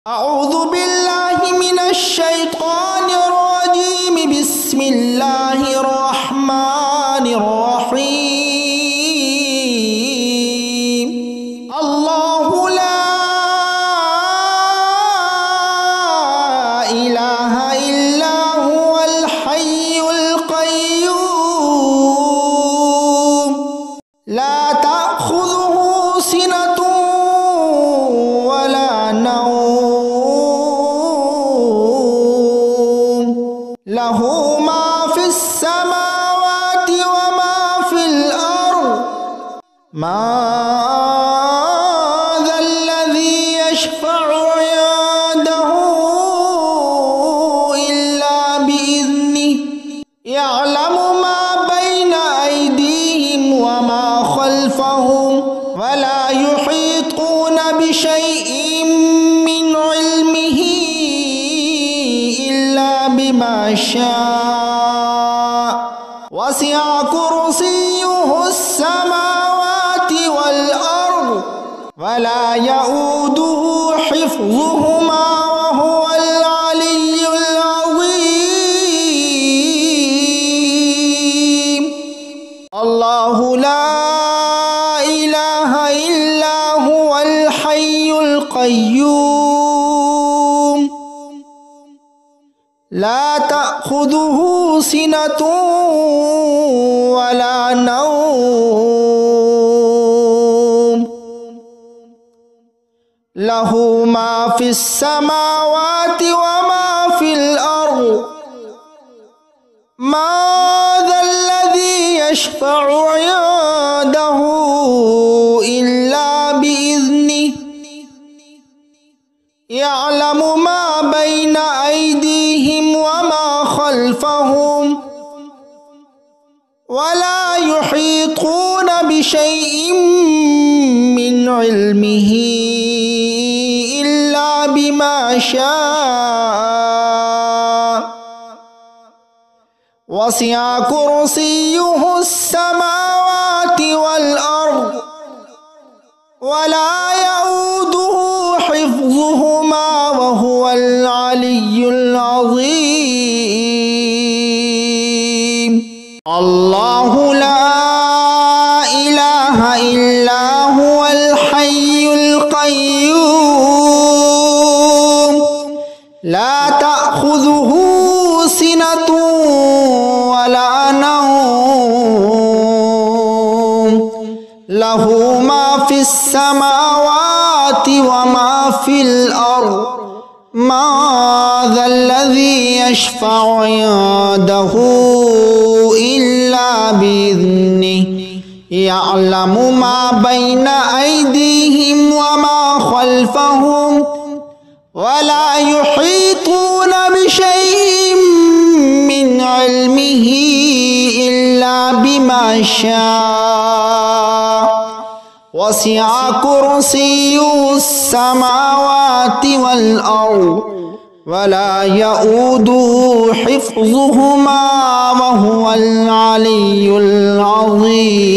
أعوذ بالله من الشيطان الرجيم. بسم الله الرحمن الرحيم. الله لا إله إلا هو الحي القيوم لا تأخذه سنة ولا نوم له ما في السماوات وما في الأرض ما ذا الذي يشفع عنده إلا بإذنه يعلم ما بين أيديهم وما خلفهم ولا يحيطون بشيء من علمه إلا بما شاء وسع كرسيه السماوات والأرض ولا يؤوده حفظهما وهو العلي العظيم. الله لا إله إلا هو الحي القيوم لا تأخذه سنة ولا نوم له ما في السماوات وما في الأرض ما ذا الذي يشفع عنده إلا بإذنه يعلم ما بين أيديهم وما خلفهم ولا يحيطون بشيء من علمه إلا بما شاء وسع كرسيه السماوات والأرض ولا يؤوده حفظهما وهو العلي العظيم. الله لا إله إلا هو الحي القيوم لا تأخذه سنة ولا نوم له ما في السماوات وما في الأرض ما ذا الذي يشفع عنده إلا بإذنه يعلم ما بين أيديهم وما خلفهم ولا يحيطون بشيء من علمه إلا بما شاء وسع كرسيه السماوات والأرض ولا يؤوده حفظهما وهو العلي العظيم.